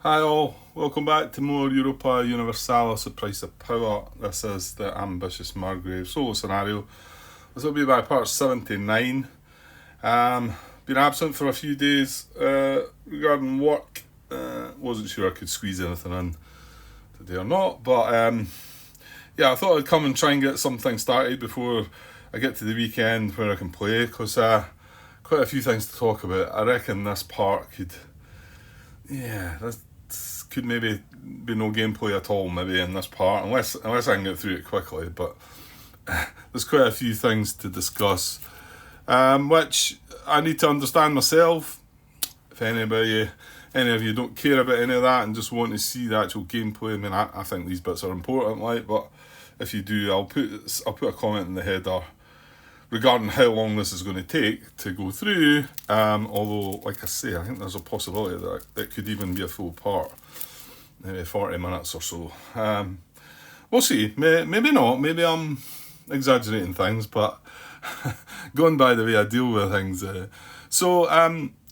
Hi all, welcome back to more Europa Universalis, the price of power. This is the ambitious Margrave solo scenario. This will be by part 79. Been absent for a few days regarding work. Wasn't sure I could squeeze anything in today or not, but yeah, I thought I'd come and try and get something started before I get to the weekend where I can play, because quite a few things to talk about. I reckon this part this could maybe be no gameplay at all maybe in this part, unless I can get through it quickly, but there's quite a few things to discuss, which I need to understand myself. If any of you don't care about any of that and just want to see the actual gameplay, I mean, I think these bits are important, but if you do, I'll put a comment in the header regarding how long this is going to take to go through, although, like I say, I think there's a possibility that it could even be a full part, maybe 40 minutes or so. We'll see, maybe not, maybe I'm exaggerating things, but going by the way I deal with things. So,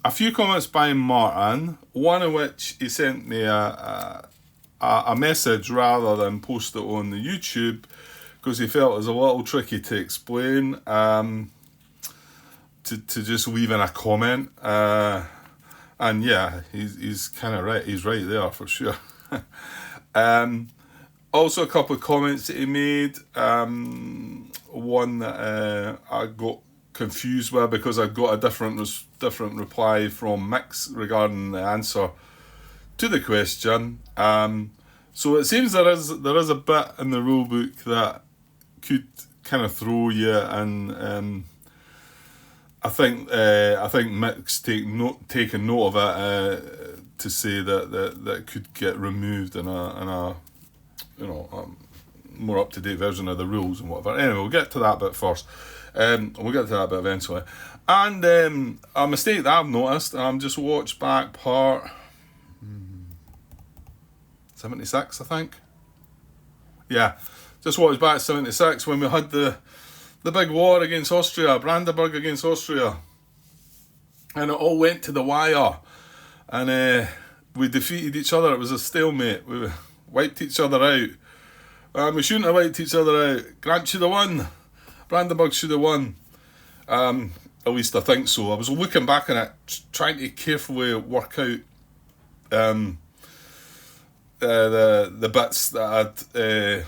a few comments by Martin, one of which he sent me a message rather than post it on the YouTube, because he felt it was a little tricky to explain, to just leave in a comment, and yeah, he's kind of right. He's right there for sure. Also, a couple of comments that he made. One that I got confused with because I got a different reply from Mix regarding the answer to the question. So it seems there is a bit in the rule book that could kind of throw you, and I think Mix taking note of it, to say that it could get removed in a more up to date version of the rules and whatever. Anyway, we'll get to that bit first. We'll get to that bit eventually. And a mistake that I've noticed, and I've just watched back part 76, I think. Yeah, just watched back 76 when we had the big war against Austria, Brandenburg against Austria, and it all went to the wire, and we defeated each other. It was a stalemate. We wiped each other out. We shouldn't have wiped each other out. Grant should have won. Brandenburg should have won. At least I think so. I was looking back on it, trying to carefully work out the bits that I'd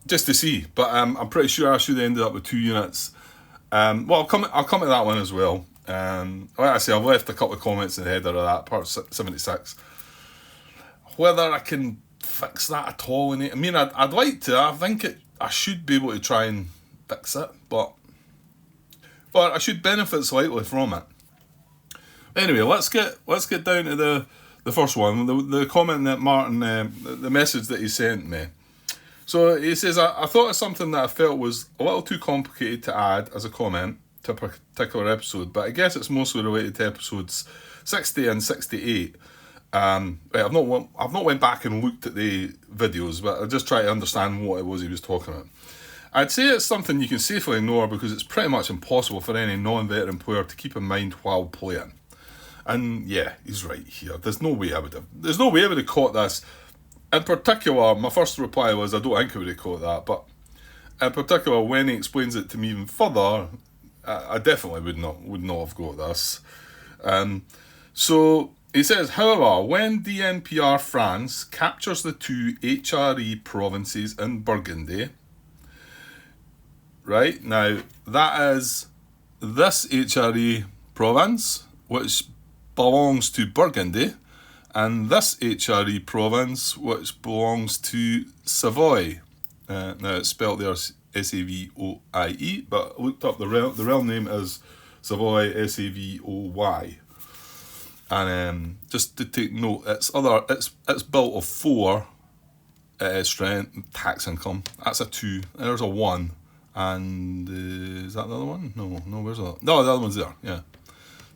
just to see. But I'm pretty sure I should have ended up with 2 units. Well, I'll come to that one as well. Like I say, I've left a couple of comments in the header of that part 76. Whether I can fix that at all, I mean, I'd like to. I think I should be able to try and fix it, but I should benefit slightly from it. Anyway, let's get down to the first one, the comment that Martin, the message that he sent me. So he says, I thought of something that I felt was a little too complicated to add as a comment to a particular episode, but I guess it's mostly related to episodes 60 and 68. I've not went back and looked at the videos, but I just try to understand what it was he was talking about. I'd say it's something you can safely ignore because it's pretty much impossible for any non-veteran player to keep in mind while playing. And yeah, he's right here. There's no way I would have caught this. In particular, my first reply was, I don't think I would have caught that, but in particular, when he explains it to me even further, I definitely would not have got this. So he says, however, when DNPR France captures the 2 HRE provinces in Burgundy, right, now that is this HRE province, which belongs to Burgundy, and this HRE province, which belongs to Savoy. Now it's spelled there Savoie, but I looked up the real name is Savoy, Savoy. And just to take note, it's built of 4 strength tax income. That's a 2. There's a 1, and is that the other one? No. Where's that? No, the other one's there. Yeah.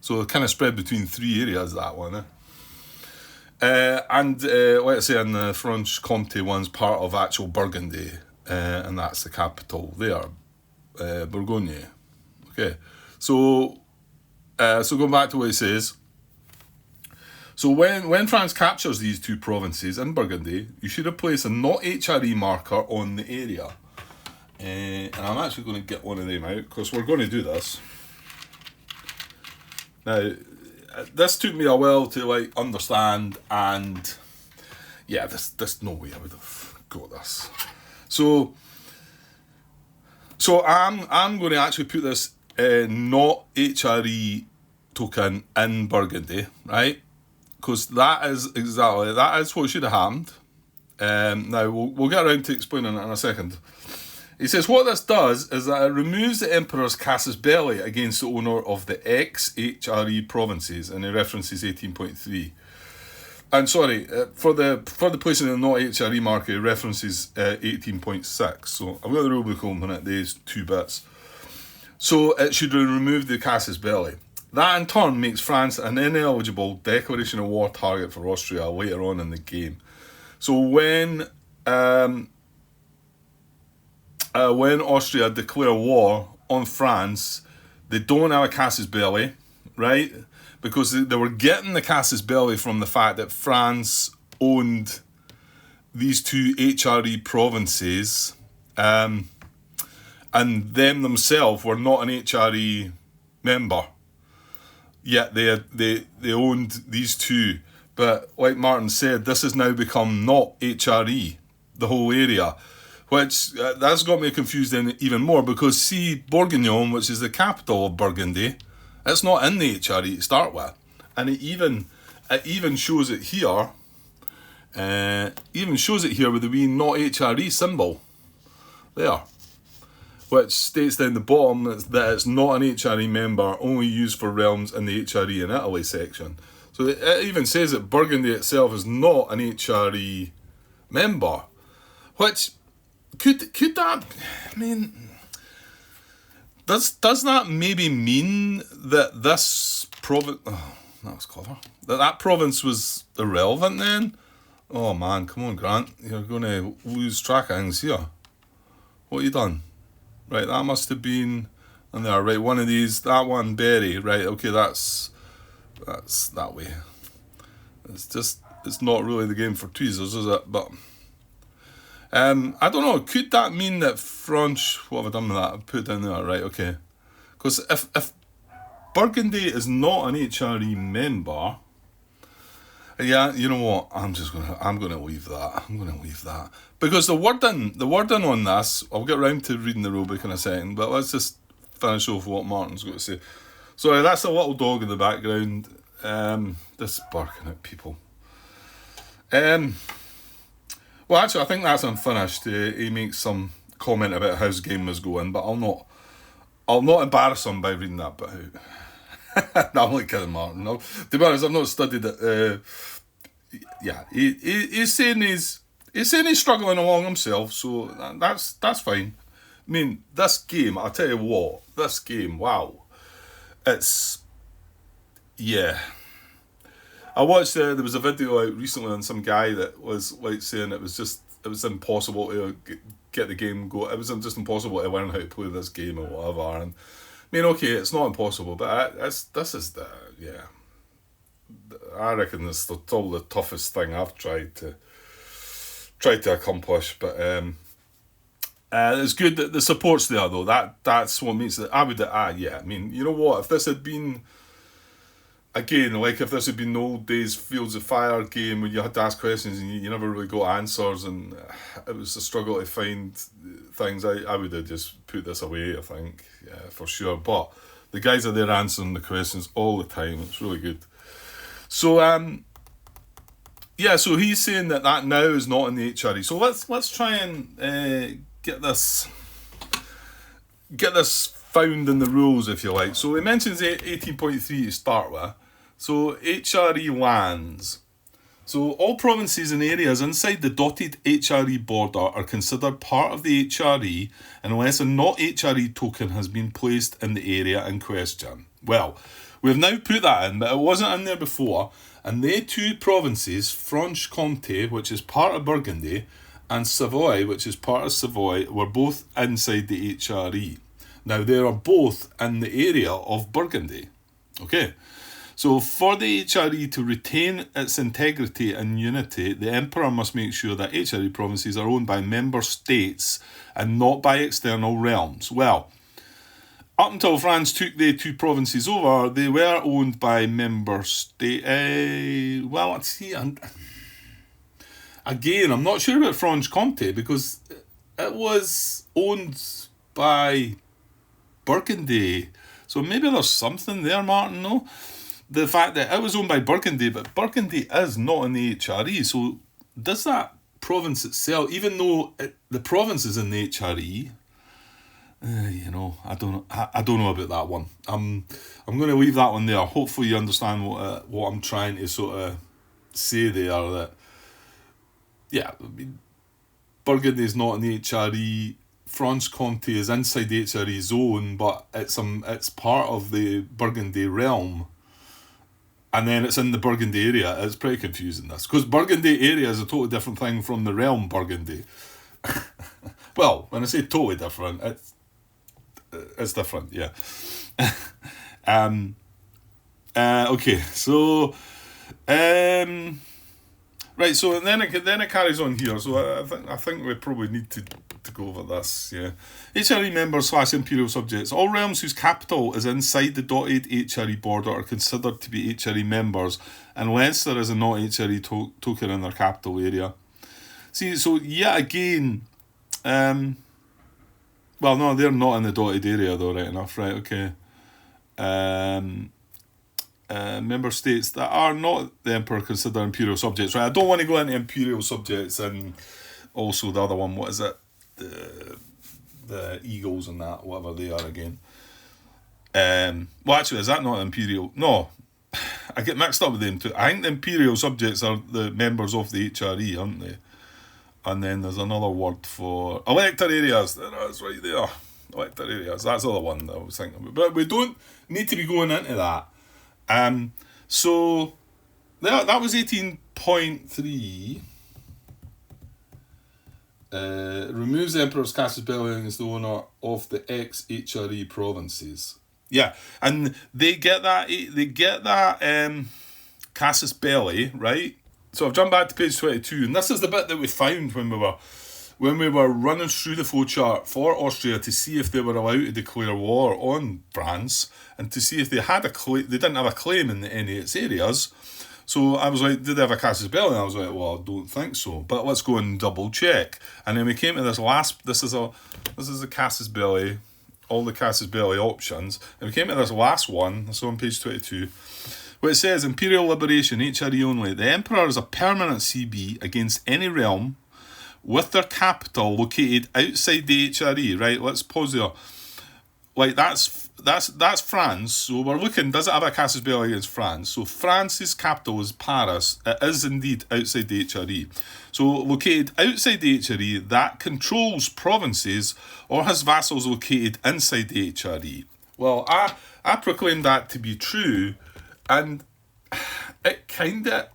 So kind of spread between 3 areas, that one. And let's say in the Franche Comté one's part of actual Burgundy, and that's the capital there, Bourgogne. Okay, so going back to what he says. So when France captures these two provinces in Burgundy, you should have placed a not HRE marker on the area. And I'm actually going to get one of them out because we're going to do this. Now, this took me a while to like understand, and yeah, there's no way I would have got this. So I'm going to actually put this not HRE token in Burgundy, right? Because that is what should have happened. Now we'll get around to explaining it in a second. He says what this does is that it removes the Emperor's casus belli against the owner of the ex-HRE provinces, and he references 18.3. And sorry, for the placing of the not HRE marker, he references 18.6. So I've got the rulebook open at these two bits. So it should remove the casus belli. That in turn makes France an ineligible declaration of war target for Austria later on in the game. So when Austria declare war on France, they don't have a casus belli, right? Because they were getting the casus belli from the fact that France owned these two HRE provinces, and them themselves were not an HRE member. Yet they owned these two. But like Martin said, this has now become not HRE, the whole area. Which, that's got me confused even more, because see, Bourguignon, which is the capital of Burgundy, it's not in the HRE to start with. And it even shows it here, with the wee not HRE symbol there, which states down the bottom that it's not an HRE member, only used for realms in the HRE in Italy section. So it even says that Burgundy itself is not an HRE member, which could that, I mean, does that maybe mean that this province, oh, that was clever, that province was irrelevant then? Oh man, come on Grant, you're going to lose track of things here. What have you done? Right, that must have been in there, right, one of these, that one, Berry, right, okay, that's that way. It's not really the game for tweezers, is it? But I don't know, could that mean that French, what have I done with that? I've put down there, right, okay. Because if Burgundy is not an HRE member, yeah, you know what, I'm gonna leave that. Because the wording on this, I'll get round to reading the rulebook in a second, but let's just finish off what Martin's got to say. Sorry, that's a little dog in the background, just barking at people. Well, actually, I think that's unfinished. He makes some comment about how his game was going, but I'll not embarrass him by reading that bit out. No, I'm only kidding, Martin. No, to be honest, I've not studied it. Yeah, he's saying he's struggling along himself, so that's fine. I mean, this game, I'll tell you what, wow, it's, yeah. I watched, there was a video out recently on some guy that was like saying it was impossible to get the game go. It was just impossible to learn how to play this game or whatever. And I mean, okay, it's not impossible, but I reckon this is still the toughest thing I've tried to accomplish. But it's good that the support's there though. That's what makes it. I mean, you know what? If this had been, again, like if this had been the old days Fields of Fire game where you had to ask questions and you never really got answers and it was a struggle to find things, I would have just put this away, I think, yeah, for sure. But the guys are there answering the questions all the time. It's really good. So, so he's saying that now is not in the HRE. So let's try and get this found in the rules, if you like. So it mentions 18.3 to start with. So HRE lands. So all provinces and areas inside the dotted HRE border are considered part of the HRE unless a not HRE token has been placed in the area in question. Well, we've now put that in, but it wasn't in there before. And they two provinces, Franche-Comté, which is part of Burgundy, and Savoy, which is part of Savoy, were both inside the HRE. Now, they are both in the area of Burgundy. Okay, So for the HRE to retain its integrity and unity, the Emperor must make sure that HRE provinces are owned by member states and not by external realms. Well, up until France took the two provinces over, they were owned by member states. Well, let's see. Again, I'm not sure about Franche-Comté because it was owned by Burgundy. So maybe there's something there, Martin, no? The fact that it was owned by Burgundy, but Burgundy is not in the HRE. So does that province itself, even though the province is in the HRE, I don't know about that one. I'm going to leave that one there. Hopefully you understand what I'm trying to sort of say there. That Burgundy is not in the HRE. Franche-Comté is inside the HRE zone, but it's part of the Burgundy realm. And then it's in the Burgundy area. It's pretty confusing, this. Because Burgundy area is a totally different thing from the realm Burgundy. Well, when I say totally different, it's different, yeah. Okay, so... right, so then it carries on here. So I think we probably need to go over this, yeah. HRE members / imperial subjects. All realms whose capital is inside the dotted HRE border are considered to be HRE members unless there is a not HRE token in their capital area. See, so yet again, well, no, they're not in the dotted area though, right enough, right, okay. Member states that are not the Emperor consider imperial subjects, right? I don't want to go into imperial subjects and also the other one, what is it? The Eagles and that, whatever they are again. Well, actually, is that not imperial? No, I get mixed up with them too. I think the imperial subjects are the members of the HRE, aren't they? And then there's another word for elector areas. That's right there. Elector areas. That's the other one that I was thinking about. But we don't need to be going into that. So that was 18.3. Removes the Emperor's casus belli against the owner of the ex-HRE provinces. Yeah, and they get that casus belli, right? So I've jumped back to page 22, and this is the bit that we found when we were running through the flowchart for Austria to see if they were allowed to declare war on France and to see if they had they didn't have a claim in any of its areas. So I was like, did they have a casus belli? And I was like, well, I don't think so, but let's go and double check. And then we came to this is a casus belli, all the casus belli options, and we came to this last one, that's on page 22, where it says, Imperial Liberation, HRE only. The Emperor is a permanent CB against any realm with their capital located outside the HRE, right? Let's pause there. Like, that's France. So we're looking, does it have a casus belli against France? So France's capital is Paris. It is indeed outside the HRE. So located outside the HRE, that controls provinces or has vassals located inside the HRE. Well, I proclaim that to be true, and it kinda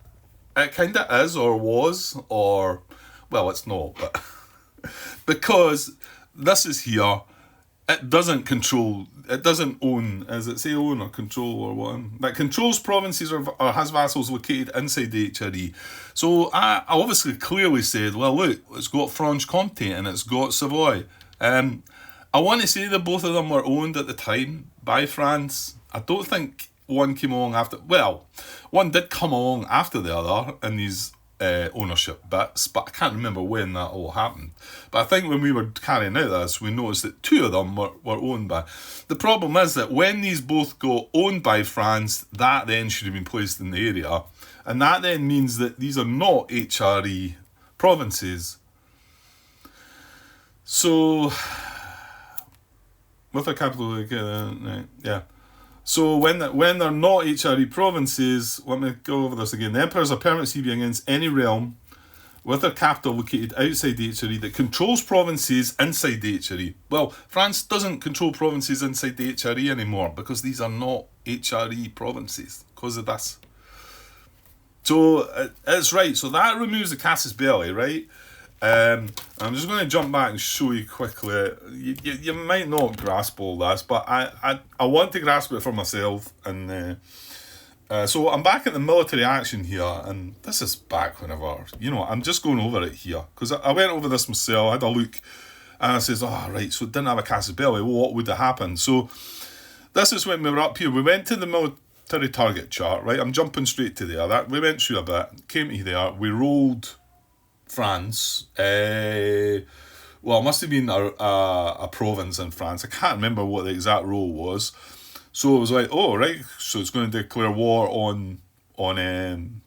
is or was, or well, it's not, but because this is here, it doesn't own, as it say own or control or what, that controls provinces or has vassals located inside the HRE. So I obviously clearly said, well, look, it's got Franche-Comté and it's got Savoy. I want to say that both of them were owned at the time by France. I don't think one came along after, well, one did come along after the other in these ownership bits, but I can't remember when that all happened. But I think when we were carrying out this, we noticed that two of them were owned by. The problem is that when these both got owned by France, that then should have been placed in the area, and that then means that these are not HRE provinces. So with a capital, yeah. So when they're not HRE provinces, let me go over this again. The Emperor is a permanent CB against any realm with their capital located outside the HRE that controls provinces inside the HRE. Well, France doesn't control provinces inside the HRE anymore because these are not HRE provinces because of this. So it's right. So that removes the casus belli, right? I'm just going to jump back and show you quickly. You might not grasp all this, but I want to grasp it for myself, and So I'm back at the military action here, and this is back whenever, I'm just going over it here, because I went over this myself, I had a look, and I says, oh, right, so it didn't have a casus belli, well, what would have happened? So this is when we were up here, we went to the military target chart, right, I'm jumping straight to there, we went through a bit, came to there, we rolled France, well, it must have been a province in France, I can't remember what the exact role was. So it was like, oh, right, so it's going to declare war on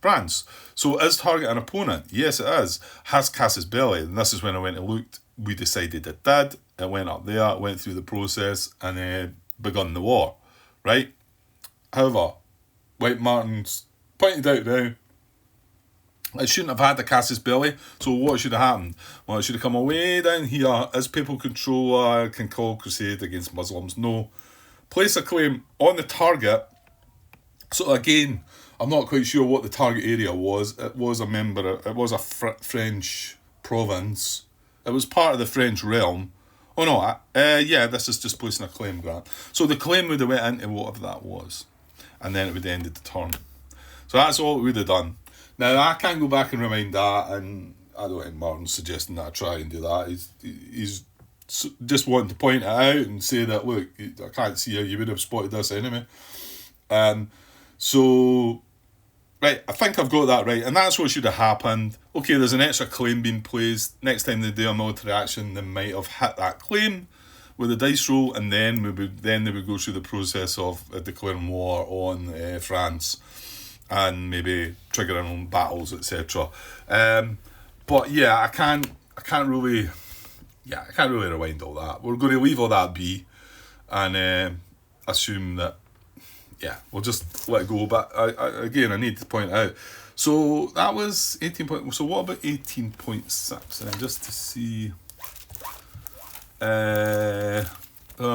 France. So is target an opponent? Yes, it is. Has casus belli? And this is when I went and looked. We decided it did. It went up there, it went through the process, and begun the war, right? However, White Martin's pointed out now, it shouldn't have had the casus belli. So what should have happened? Well, it should have come away down here as papal controller can call crusade against Muslims. No. Place a claim on the target. So again, I'm not quite sure what the target area was. It was a French province. It was part of the French realm. Oh no, this is just placing a claim, Grant. So the claim would have went into whatever that was. And then it would have ended the turn. So that's all it would have done. Now, I can't go back and remind that, and I don't think Martin's suggesting that I try and do that. He's just wanting to point it out and say that, look, I can't see how you would have spotted this anyway. So, right, I think I've got that right, and that's what should have happened. Okay, there's an extra claim being placed. Next time they do a military action, they might have hit that claim with a dice roll, and then they would go through the process of declaring war on France, and maybe triggering on battles, etc. But yeah, I can't really rewind all that. We're going to leave all that be, and assume that, we'll just let it go. But I need to point out. So that was 18. So what about 18.6? And just to see, I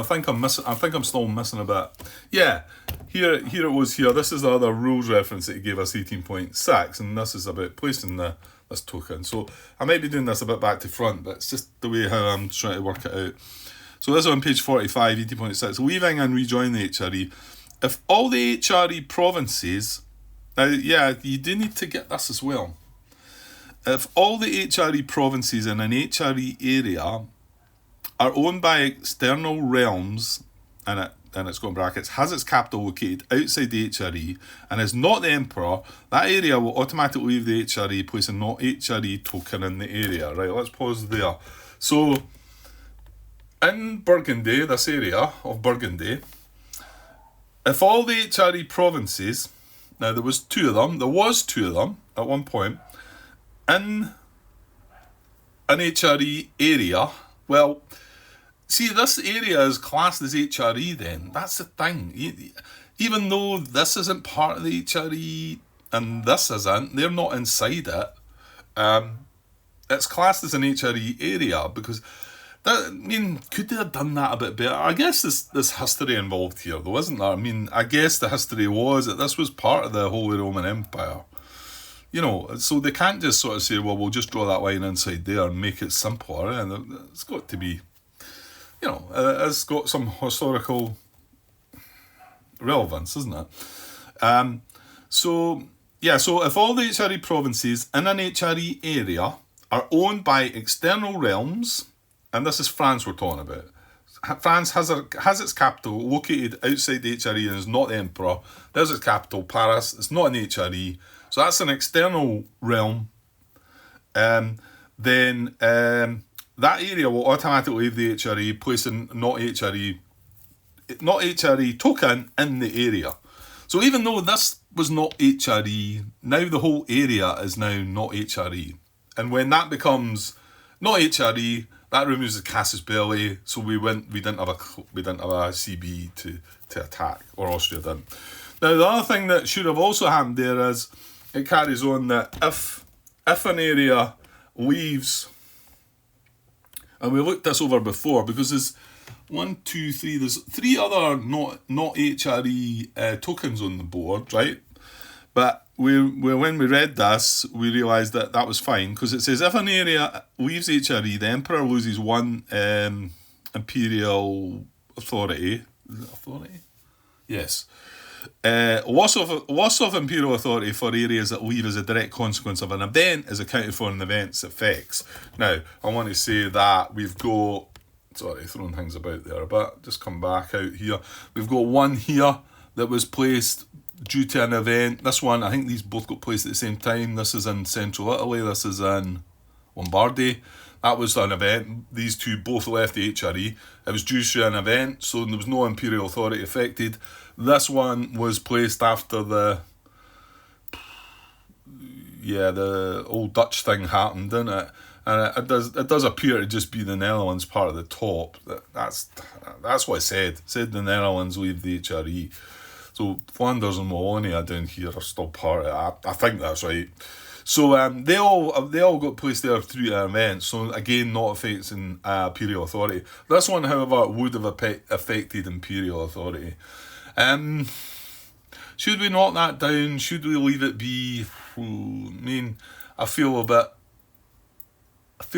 think I'm still missing a bit. Yeah, here it was. Here, this is the other rules reference that he gave us, 18.6, and this is about placing this token. So I might be doing this a bit back to front, but it's just the way how I'm trying to work it out. So this is on page 45, 18.6. Leaving and rejoin the HRE. If all the HRE provinces, you do need to get this as well. If all the HRE provinces in an HRE area are owned by external realms, and it's got in brackets, has its capital located outside the HRE, and is not the emperor, that area will automatically leave the HRE, placing not HRE token in the area. Right, let's pause there. So, in Burgundy, this area of Burgundy, if all the HRE provinces, now there was two of them at one point, in an HRE area, well, see, this area is classed as HRE then. That's the thing. Even though this isn't part of the HRE and this isn't, they're not inside it. It's classed as an HRE area because, could they have done that a bit better? I guess there's history involved here though, isn't there? I guess the history was that this was part of the Holy Roman Empire. So they can't just sort of say, well, we'll just draw that line inside there and make it simpler. And it's got to be, it's got some historical relevance, isn't it? So if all the HRE provinces in an HRE area are owned by external realms, and this is France we're talking about, France has its capital located outside the HRE and is not the emperor. There's its capital, Paris. It's not an HRE. So that's an external realm. Then that area will automatically leave the HRE, placing not HRE token in the area. So even though this was not HRE, now the whole area is now not HRE. And when that becomes not HRE, that removes the casus belli. So we didn't have a CB to attack, or Austria didn't. Now the other thing that should have also happened there is it carries on that if an area leaves, and we looked this over before because there's there's three other not HRE tokens on the board, right? But when we read this, we realised that was fine because it says if an area leaves HRE, the emperor loses one imperial authority. Is it authority? Yes. Loss of imperial authority for areas that leave as a direct consequence of an event is accounted for in the event's effects. Now, I want to say that we've got... Sorry, throwing things about there, but just come back out here. We've got one here that was placed due to an event. This one, I think these both got placed at the same time. This is in central Italy. This is in Lombardy. That was an event. These two both left the HRE. It was due to an event, so there was no imperial authority affected. This one was placed after the old Dutch thing happened, didn't it? And it does appear to just be the Netherlands part of the top. That's what it said. It said the Netherlands leave the HRE. So Flanders and Wallonia down here are still part of it. I think that's right. So they all got placed there through an event. So again, not affecting imperial authority. This one, however, would have affected imperial authority. Should we knock that down? Should we leave it be? I mean, I feel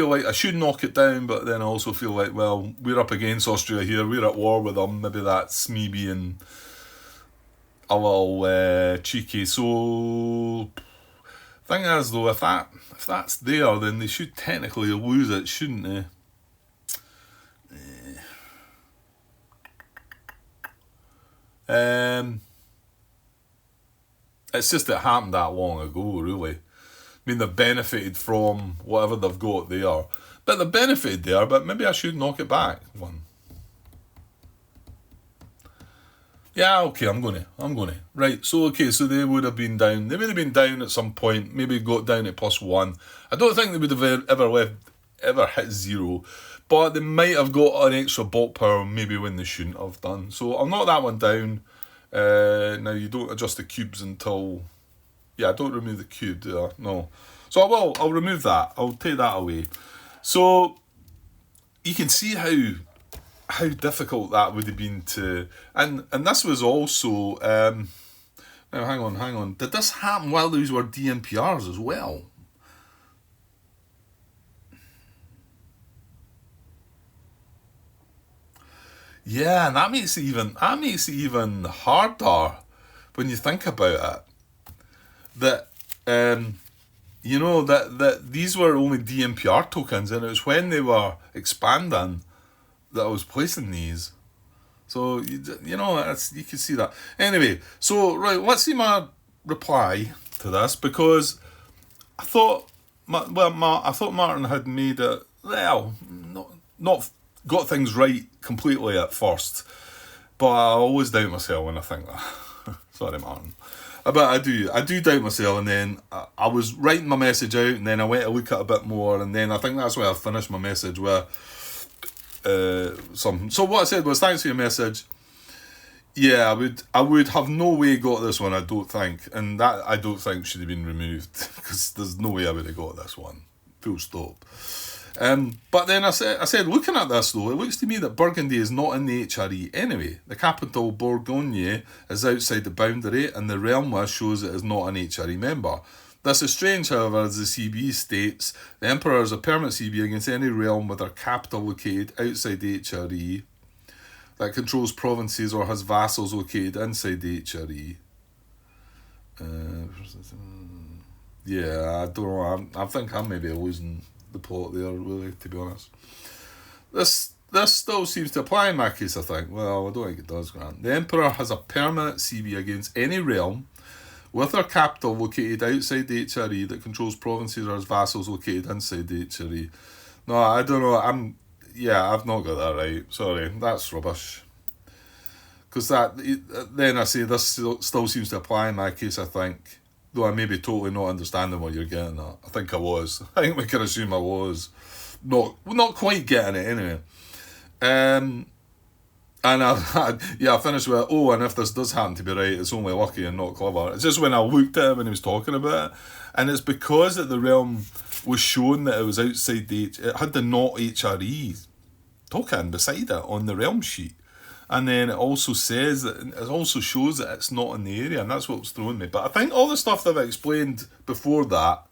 like I should knock it down, but then I also feel like, well, we're up against Austria here. We're at war with them. Maybe that's me being a little cheeky. So, thing is though, if that's there, then they should technically lose it, shouldn't they? It's just it happened that long ago, really. I mean, they've benefited from whatever they've got there. But they benefited there, but maybe I should knock it back one. Yeah, okay, I'm gonna. Right, so they would have been down. They would have been down at some point, maybe got down at +1. I don't think they would have ever hit 0. But they might have got an extra bulk power maybe when they shouldn't have done. So I'll knock that one down. Now you don't adjust the cubes until... Yeah, I don't remove the cube, do I? No. So I'll remove that. I'll take that away. So you can see how difficult that would have been to... And this was also... now, hang on. Did this happen while these were DMPRs as well? Yeah, and that makes it even harder when you think about it. That that these were only DMPR tokens, and it was when they were expanding that I was placing these. So you can see that. Anyway, so right, let's see my reply to this, because I thought Martin had made it not got things right completely at first, but I always doubt myself when I think that. Sorry, Martin. But I do doubt myself, and then I was writing my message out, and then I went to look at it a bit more, and then I think that's where I finished my message with something. So what I said was, thanks for your message. Yeah, I would have no way got this one, I don't think, and that I don't think should have been removed, because there's no way I would have got this one. Full stop. But then I said, looking at this though, it looks to me that Burgundy is not in the HRE anyway. The capital Bourgogne is outside the boundary, and the realm list shows it is not an HRE member. This is strange, however, as the CB states, the Emperor is a permanent CB against any realm with their capital located outside the HRE that controls provinces or has vassals located inside the HRE. Yeah, I don't know. I think I'm maybe losing the plot there, really, to be honest. This still seems to apply in my case, I think. Well, I don't think it does, Grant. The Emperor has a permanent CB against any realm with their capital located outside the HRE that controls provinces or has vassals located inside the HRE. No, I don't know. I've not got that right. Sorry, that's rubbish. Because then I say this still seems to apply in my case, I think. Though I may be totally not understanding what you're getting at. I think I was. I think we can assume I was. Not quite getting it anyway. And I finished with, and if this does happen to be right, it's only lucky and not clever. It's just when I looked at him when he was talking about it, and it's because that the realm was shown that it was outside it had the not HRE token beside it on the realm sheet. And then it also says that it also shows that it's not in the area, and that's what's throwing me. But I think all the stuff that I've explained before that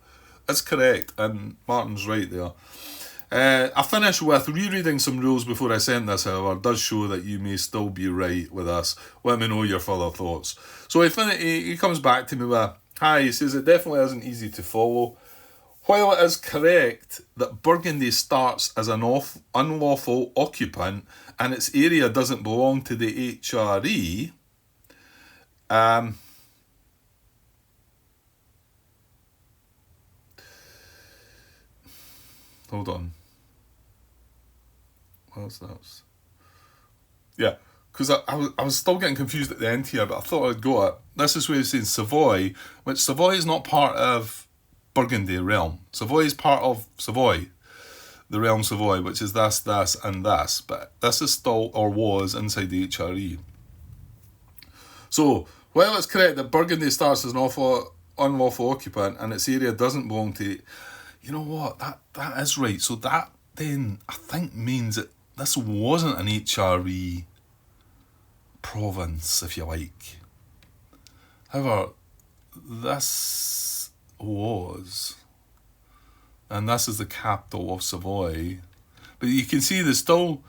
is correct, and Martin's right there. I finish with rereading some rules before I send this, however, does show that you may still be right with us. Let me know your further thoughts. So he comes back to me with, hi, he says it definitely isn't easy to follow. While it is correct that Burgundy starts as an unlawful occupant and its area doesn't belong to the HRE, hold on. What's that? Yeah, because I was still getting confused at the end here, but I thought I'd got it. This is where it's saying Savoy, which Savoy is not part of Burgundy realm. Savoy is part of Savoy, the realm Savoy, which is this, and this. But this is still, or was, inside the HRE. So, while it's correct that Burgundy starts as an unlawful occupant and its area doesn't belong to... You know what? That is right. So that then, I think, means that this wasn't an HRE province, if you like. However, this was, and this is the capital of Savoy. But you can see there's still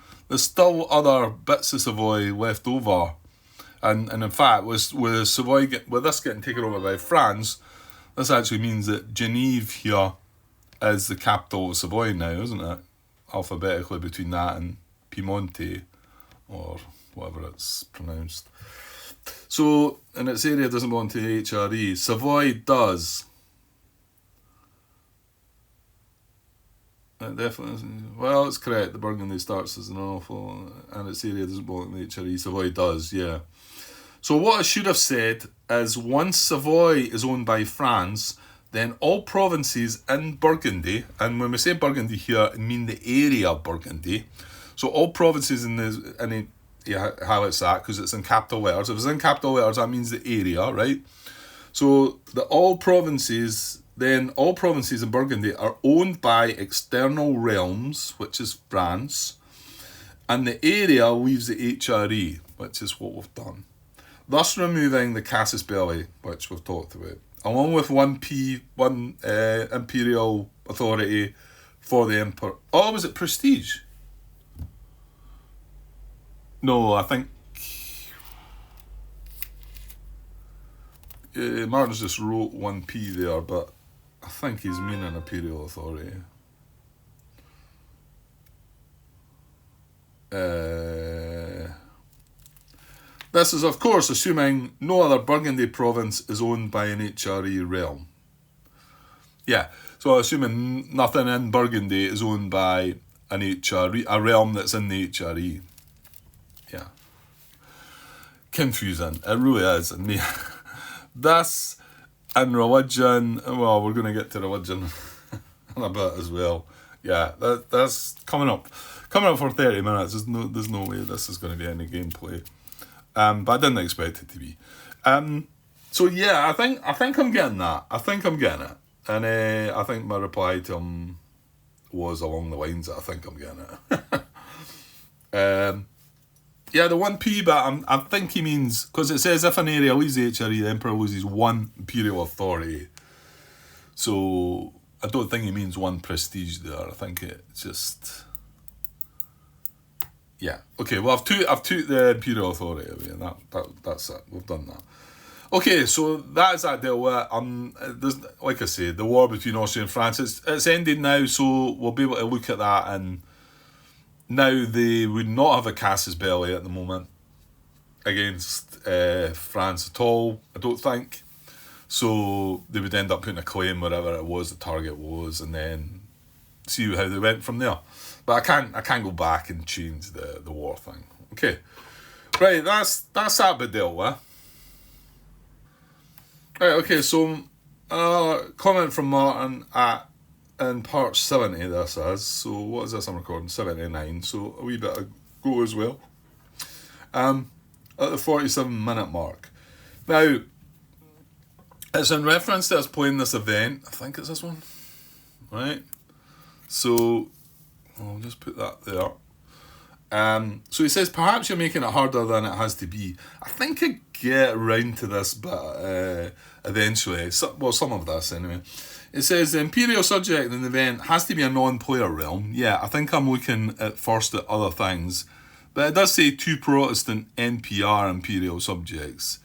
other bits of Savoy left over, and in fact, with Savoy with this getting taken over by France, this actually means that Genève here is the capital of Savoy now, isn't it? Alphabetically between that and Piemonte, or whatever it's pronounced. So, and its area doesn't belong to the HRE. Savoy does. It definitely isn't. Well, it's correct. The Burgundy starts as an awful, and its area doesn't belong to the HRE. Savoy does, yeah. So what I should have said is once Savoy is owned by France, then all provinces in Burgundy, and when we say Burgundy here, I mean the area of Burgundy. So all provinces highlights that because it's in capital letters. If it's in capital letters, that means the area, right? So all provinces in Burgundy are owned by external realms, which is France, and the area leaves the HRE, which is what we've done. Thus removing the casus belli, which we've talked about, along with one imperial authority for the emperor. Oh, was it prestige? No, I think Martin's just wrote 1p there, but I think he's meaning imperial authority. This is, of course, assuming no other Burgundy province is owned by an HRE realm. Yeah, so assuming nothing in Burgundy is owned by an HRE, a realm that's in the HRE. Yeah. Confusing. It really is. And this and religion, well, we're going to get to religion in a bit as well. Yeah, that's coming up for 30 minutes. There's no way this is going to be any gameplay. But I didn't expect it to be. So yeah, I think I'm getting that. I think I'm getting it. And I think my reply to him was along the lines that I think I'm getting it. Yeah, the 1p bit, I think he means, because it says if an area leaves the HRE, the emperor loses one imperial authority. So I don't think he means one prestige there. I think it's just... Yeah. Okay, well, I've took the imperial authority away, and that's it. We've done that. Okay, so that's that deal with. There's, like I say, the war between Austria and France, it's ended now, so we'll be able to look at that, and now they would not have a casus belli at the moment against France at all, I don't think. So they would end up putting a claim wherever it was the target was, and then see how they went from there. But I can't go back and change the war thing. Okay, right. That's that bit dealt with. Right. Okay. So, comment from Martin in part 70. This is, so what is this I'm recording? 79. So a wee bit ago as well. At the 47-minute mark. Now, it's in reference to us playing this event. I think it's this one, right? So I'll just put that there. So he says, perhaps you're making it harder than it has to be. I think I get around to this, but eventually. Some of this anyway. It says the imperial subject in the event has to be a non-player realm. Yeah, I think I'm looking at first at other things. But it does say 2 Protestant NPR imperial subjects.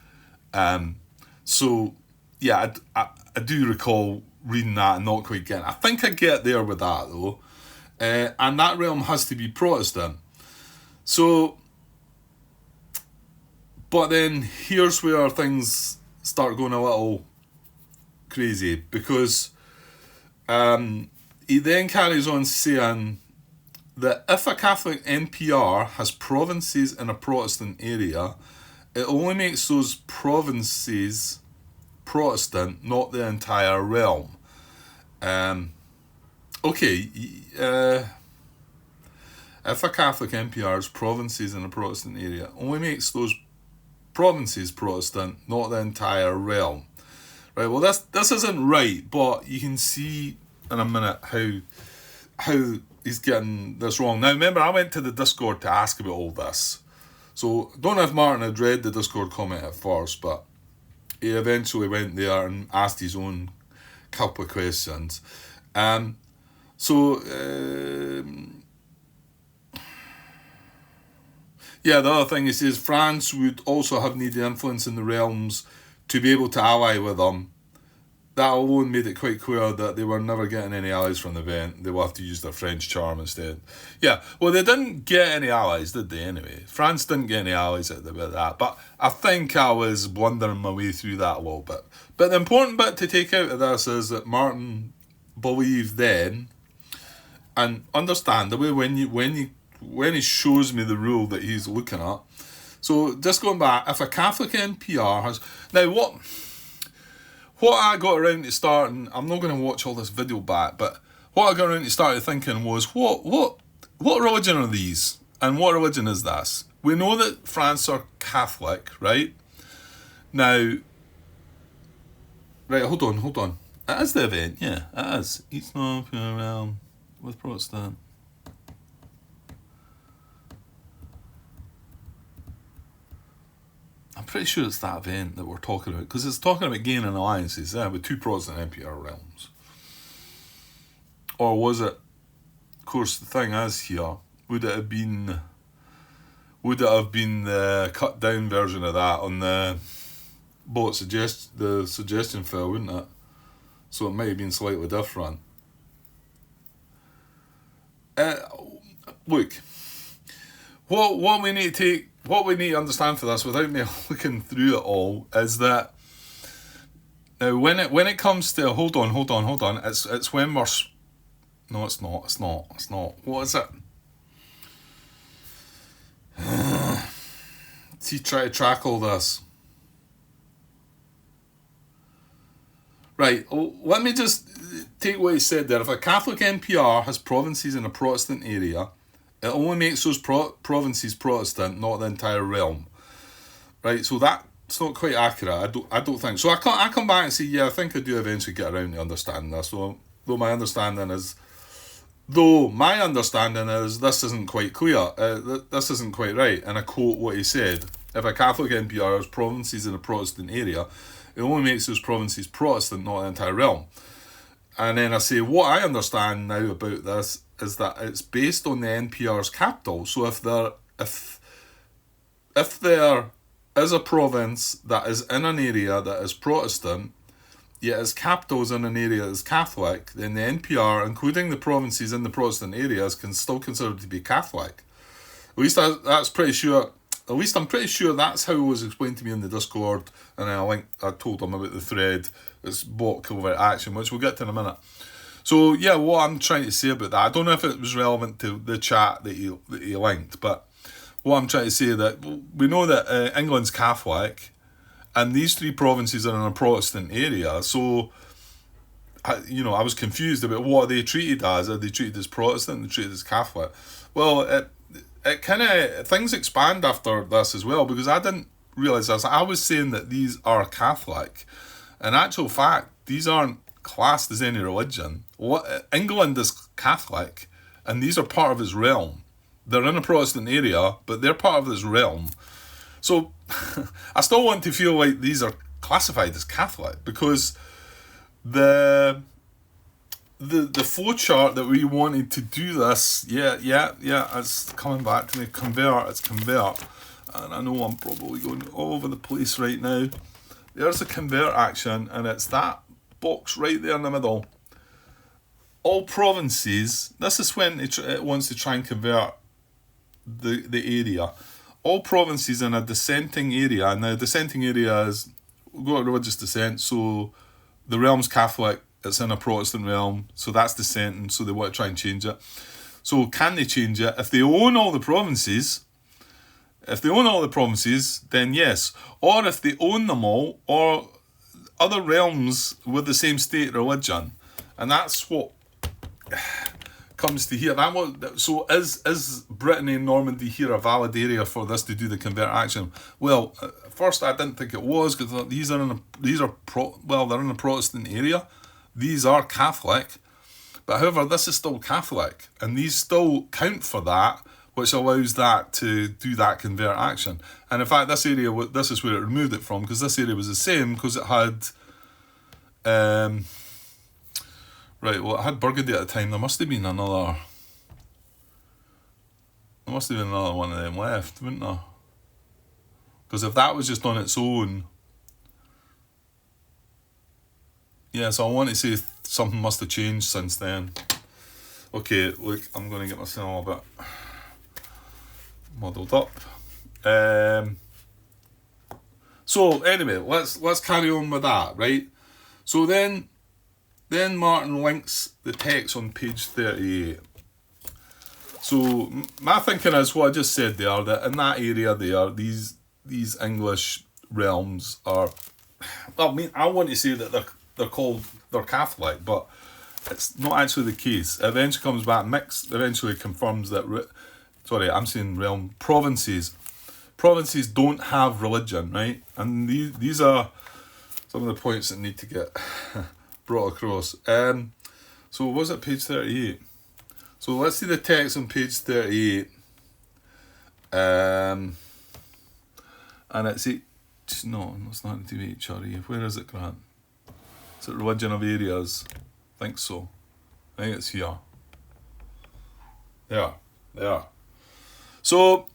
So, yeah, I do recall reading that and not quite getting it. I think I get there with that, though. And that realm has to be Protestant. So, but then here's where things start going a little crazy, because he then carries on saying that if a Catholic NPR has provinces in a Protestant area, it only makes those provinces Protestant, not the entire realm. If a Catholic NPR has provinces in a Protestant area, only makes those provinces Protestant, not the entire realm. Right, well this isn't right, but you can see in a minute how he's getting this wrong. Now remember, I went to the Discord to ask about all this. So don't know if Martin had read the Discord comment at first, but he eventually went there and asked his own couple of questions. Yeah, the other thing he says, France would also have needed influence in the realms to be able to ally with them. That alone made it quite clear that they were never getting any allies from the event. They will have to use their French charm instead. Yeah, well, they didn't get any allies, did they, anyway? France didn't get any allies at that. But I think I was blundering my way through that a little bit. But the important bit to take out of this is that Martin believed then, and understandably, when he shows me the rule that he's looking at. So just going back, if a Catholic NPR has... Now, what I got around to starting, I'm not going to watch all this video back, but what I got around to starting thinking was, what religion are these? And what religion is this? We know that France are Catholic, right? Now, right, hold on. It is the event, yeah, it is. Each non-pure realm with Protestant. I'm pretty sure it's that event that we're talking about, because it's talking about gaining alliances with 2 Protestant NPR realms. Or was it? Of course, the thing is here, would it have been the cut down version of that on the suggestion file, wouldn't it? So it might have been slightly different. Look, what we need to understand for this, without me looking through it all, is that now when it comes to hold on, it's when we're no, it's not. What is it? See, try to track all this. Right, let me just take what he said there. If a Catholic NPR has provinces in a Protestant area, it only makes those provinces Protestant, not the entire realm. Right, so that's not quite accurate. I don't think. So I come back and say, yeah, I think I do eventually get around to understanding this. Though my understanding is this isn't quite clear. This isn't quite right. And I quote what he said: if a Catholic NPR has provinces in a Protestant area, it only makes those provinces Protestant, not the entire realm. And then I say, what I understand now about this is that it's based on the NPR's capital. So if there is a province that is in an area that is Protestant, yet its capital is in an area that is Catholic, then the NPR, including the provinces in the Protestant areas, can still consider it to be Catholic. At least that's pretty sure. At least I'm pretty sure that's how it was explained to me in the Discord, and then I told them about the thread. It's bot covert action, which we'll get to in a minute. So yeah, what I'm trying to say about that, I don't know if it was relevant to the chat that he linked, but what I'm trying to say is that we know that England's Catholic, and these 3 provinces are in a Protestant area. So I was confused about what are they treated as. Are they treated as Protestant? Are they treated as Catholic? Well, it kind of things expand after this as well, because I didn't realise this. I was saying that these are Catholic. In actual fact, these aren't classed as any religion. England is Catholic, and these are part of its realm. They're in a Protestant area, but they're part of this realm. So I still want to feel like these are classified as Catholic, because the the flow chart that we wanted to do this, it's coming back to me. It's convert. And I know I'm probably going all over the place right now. There's a convert action, and it's that box right there in the middle. All provinces, this is when it wants to try and convert the area. All provinces in a dissenting area. Now, dissenting area is, we've got religious dissent, so the realm's Catholic, it's in a Protestant realm, so that's dissenting, so they want to try and change it. So can they change it? If they own all the provinces, then yes. Or if they own them all, or other realms with the same state religion. And that's what comes to here. So is Brittany and Normandy here a valid area for this to do the convert action? Well, at first I didn't think it was, because they're in a Protestant area. These are Catholic, but however, this is still Catholic, and these still count for that, which allows that to do that convert action. And in fact, this area, this is where it removed it from, because this area was the same, because it had it had Burgundy at the time. There must have been another one of them left, wouldn't there? Because if that was just on its own, so I want to say something must have changed since then. Okay, look, I'm going to get myself a bit muddled up. So anyway, let's carry on with that, right? So then Martin links the text on page 38. So my thinking is what I just said there, that in that area there, these English realms are, I want to say that they're Catholic, but it's not actually the case. It eventually comes back, eventually confirms that, provinces. Provinces don't have religion, right? And these are some of the points that need to get brought across. So was it page 38? So let's see the text on page 38. And it's it's not to be HRE. Where is it, Grant? Is it religion of areas? I think so. I think it's here. There. So,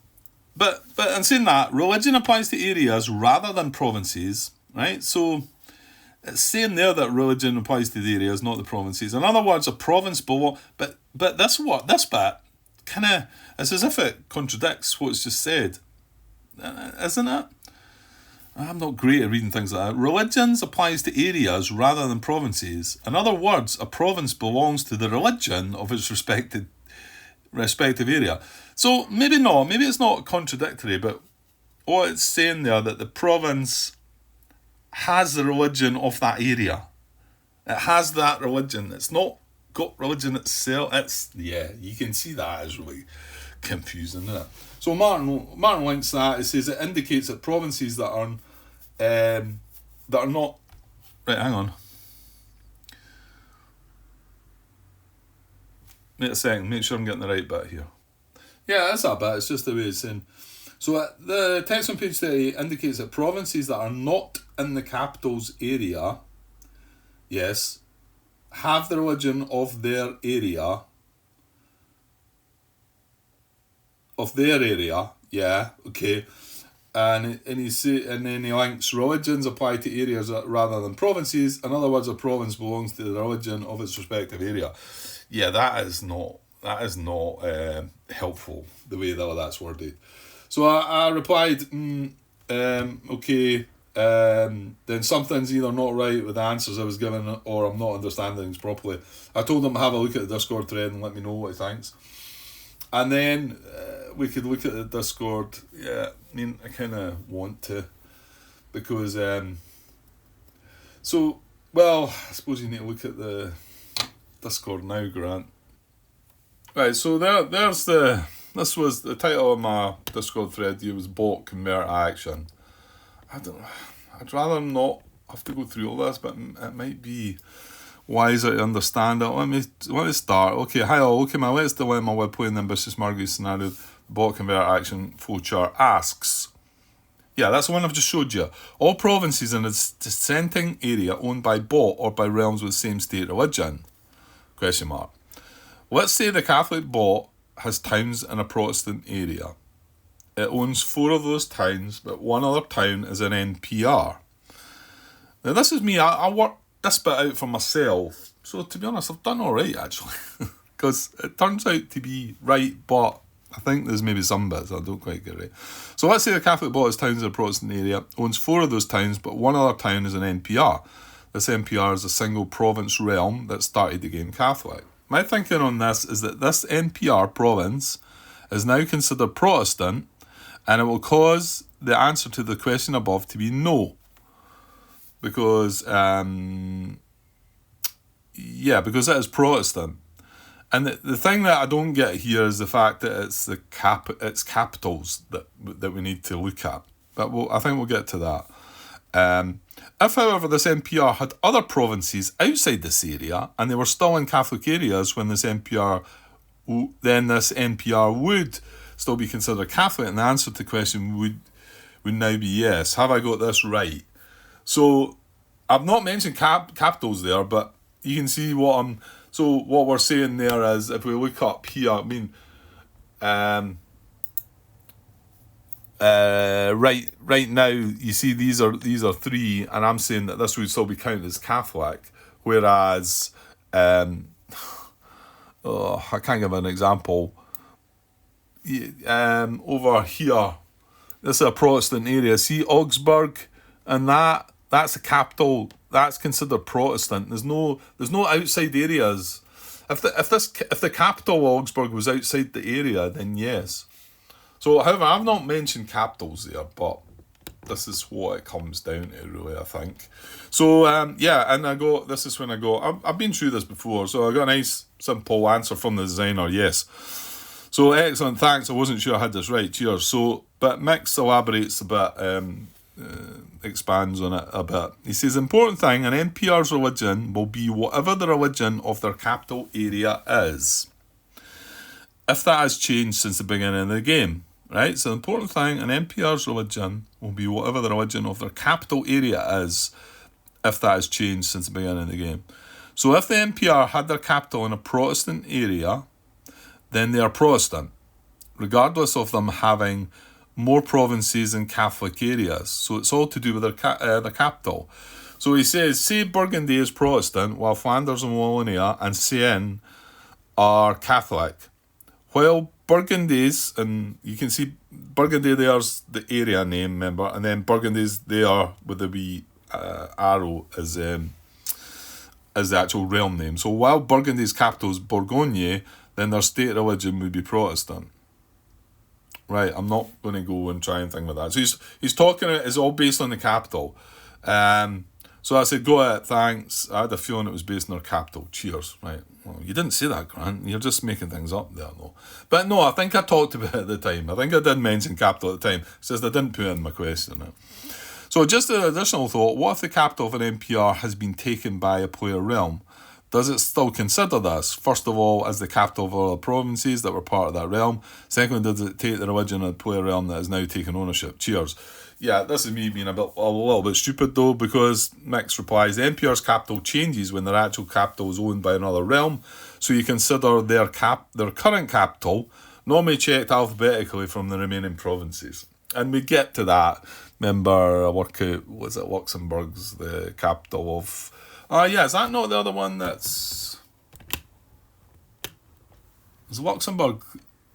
but in saying that, religion applies to areas rather than provinces, right? So it's saying there that religion applies to the areas, not the provinces. In other words, a province but this bit kind of, it's as if it contradicts what's just said, isn't it? I'm not great at reading things like that. Religions applies to areas rather than provinces. In other words, a province belongs to the religion of its respective area. So maybe it's not contradictory, but what it's saying there, that the province has the religion of that area. It has that religion. It's not got religion itself. You can see that is really confusing, isn't it? So Martin links that. It says it indicates that provinces that are not. Right, hang on. Wait a second. Make sure I'm getting the right bit here. Yeah, that's that bit. It's just the way it's saying. So the text on page 38 indicates that provinces that are not in the capital's area, yes, have the religion of their area. Yeah, okay. And then he links religions apply to areas rather than provinces. In other words, a province belongs to the religion of its respective area. Yeah, that is not helpful, the way that's worded. So I replied, okay, then something's either not right with the answers I was given, or I'm not understanding things properly. I told him to have a look at the Discord thread and let me know what he thinks. And then we could look at the Discord. Yeah, I mean, I kind of want to, because I suppose you need to look at the Discord now, Grant. Right, so this was the title of my Discord thread. It was bot convert action. I'd rather not have to go through all this, but it might be wiser to understand it. Let me start. Okay, hi all. Okay, my latest dilemma while playing the ambitious Margrave scenario, the bot convert action flowchart asks. Yeah, that's the one I've just showed you. All provinces in a dissenting area owned by bot or by realms with same state religion. Question mark. Let's say the Catholic bot has towns in a Protestant area. It owns 4 of those towns, but one other town is an NPR. Now, this is me. I worked this bit out for myself. So, to be honest, I've done all right, actually. Because it turns out to be right, but I think there's maybe some bits I don't quite get right. So, let's say the Catholic bot has towns in a Protestant area, owns 4 of those towns, but one other town is an NPR. This NPR is a single province realm that started the game Catholic. My thinking on this is that this NPR province is now considered Protestant, and it will cause the answer to the question above to be no. Because, because it is Protestant. And the thing that I don't get here is the fact that it's it's capitals that we need to look at. But I think we'll get to that. If, however, this NPR had other provinces outside this area, and they were still in Catholic areas when this NPR would still be considered Catholic, and the answer to the question would now be yes. Have I got this right? So, I've not mentioned capitals there, but you can see what we're saying there is, if we look up here, I mean, right now, you see these are 3, and I'm saying that this would still be counted as Catholic, whereas, I can't give an example. Over here, this is a Protestant area. See Augsburg, and that's a capital. That's considered Protestant. There's no outside areas. If the capital Augsburg was outside the area, then yes. So, however, I've not mentioned capitals there, but this is what it comes down to, really, I think. So, and this is when I go, I've been through this before, so I got a nice, simple answer from the designer, yes. So, excellent, thanks, I wasn't sure I had this right, cheers. So, but Mix elaborates a bit, expands on it a bit. He says, important thing, an NPR's religion will be whatever the religion of their capital area is, if that has changed since the beginning of the game. Right, so the important thing, an NPR's religion will be whatever the religion of their capital area is, if that has changed since the beginning of the game. So if the NPR had their capital in a Protestant area, then they are Protestant, regardless of them having more provinces in Catholic areas. So it's all to do with their capital. So he says, say Burgundy is Protestant, while Flanders and Wallonia and Seine are Catholic. While Burgundies, and you can see Burgundy there's the area name, remember, and then Burgundies there with the wee arrow is the actual realm name. So while Burgundy's capital is Bourgogne, then their state religion would be Protestant. Right, I'm not going to go and try and think with that. So he's talking, it's all based on the capital. So I said, go ahead, thanks. I had a feeling it was based on their capital. Cheers. Right. Well, you didn't say that, Grant. You're just making things up there, though. But no, I think I talked about it at the time. I think I did mention capital at the time. It's just I didn't put in my question. So just an additional thought, what if the capital of an NPR has been taken by a player realm? Does it still consider this? First of all, as the capital of all the provinces that were part of that realm. Secondly, does it take the religion of the player realm that has now taken ownership? Cheers. Yeah, this is me being a little bit stupid though, because Mix replies, the NPR's capital changes when their actual capital is owned by another realm, so you consider their current capital, normally checked alphabetically from the remaining provinces. And we get to that. Remember, I work out, was it Luxembourg's the capital of... is that not the other one that's... Is Luxembourg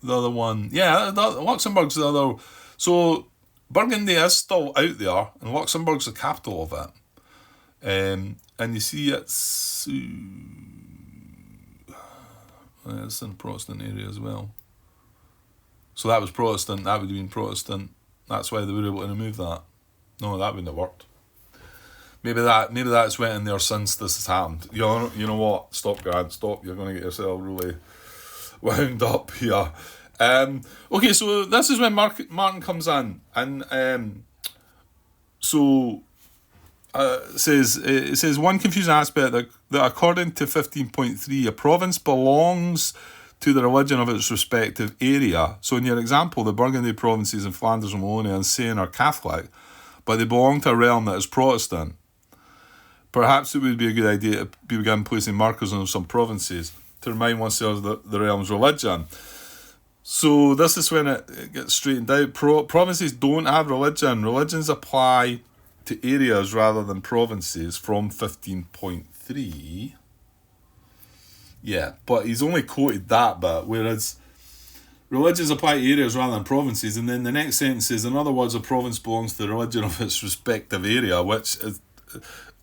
the other one? Yeah, Luxembourg's the other... So... Burgundy is still out there, and Luxembourg's the capital of it. And you see it's in a Protestant area as well. So that was Protestant, that would have been Protestant. That's why they were able to remove that. No, that wouldn't have worked. Maybe that's went in there since this has happened. You know what? Stop, Grant, stop. You're going to get yourself really wound up here. Okay, so this is when Martin comes in, and it says one confusing aspect that according to 15.3, a province belongs to the religion of its respective area. So in your example, the Burgundy provinces in Flanders and Wallonia and Seine are Catholic, but they belong to a realm that is Protestant. Perhaps it would be a good idea to begin placing markers on some provinces to remind oneself of the realm's religion. So this is when it gets straightened out. Provinces don't have religion. Religions apply to areas rather than provinces from 15.3. Yeah, but he's only quoted that bit, whereas religions apply to areas rather than provinces, and then the next sentence is, in other words, a province belongs to the religion of its respective area, which is,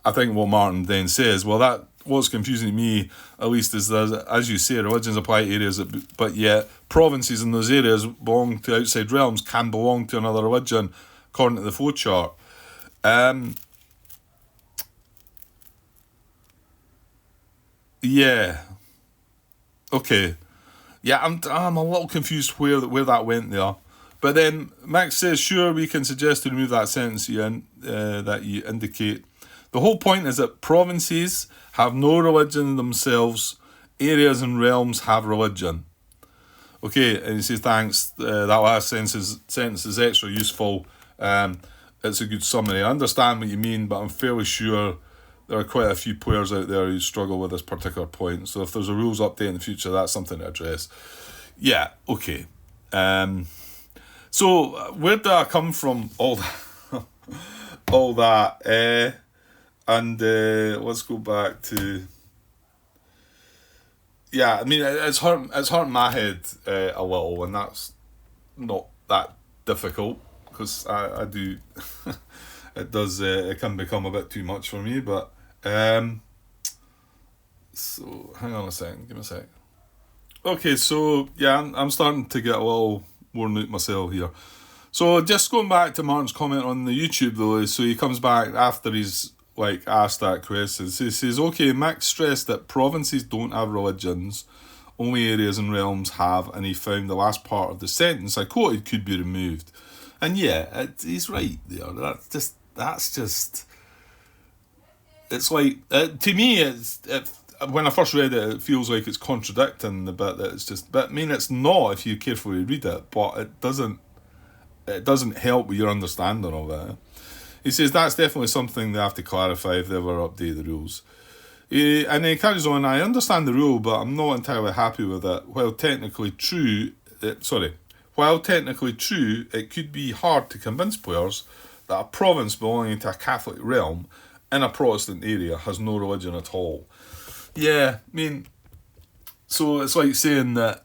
I think, what Martin then says. Well, that what's confusing to me, at least, is that, as you say, religions apply to areas, but yet provinces in those areas belong to outside realms can belong to another religion, according to the flowchart. Yeah. Okay. Yeah, I'm a little confused where that went there. But then Max says, sure, we can suggest to remove that sentence that you indicate. The whole point is that provinces have no religion themselves. Areas and realms have religion. Okay, and he says, thanks. That last sentence is extra useful. It's a good summary. I understand what you mean, but I'm fairly sure there are quite a few players out there who struggle with this particular point. So if there's a rules update in the future, that's something to address. Yeah, okay. So where did I come from? All that. Let's go back to. Yeah, I mean it's hurting my head a little, and that's not that difficult because I do. It does. It can become a bit too much for me, but. So hang on a second. Give me a sec. Okay, so yeah, I'm starting to get a little worn out myself here. So just going back to Martin's comment on the YouTube though, so he comes back after he's asked that question. So he says, okay, Max stressed that provinces don't have religions, only areas and realms have, and he found the last part of the sentence I quoted could be removed. And yeah, he's right there. That's just. It's like to me, when I first read it, it feels like it's contradicting the bit that it's just. But I mean, it's not if you carefully read it, but it doesn't help with your understanding of it. He says that's definitely something they have to clarify if they ever update the rules. And he carries on, I understand the rule, but I'm not entirely happy with it. While technically true, it could be hard to convince players that a province belonging to a Catholic realm in a Protestant area has no religion at all. Yeah, I mean, so it's like saying that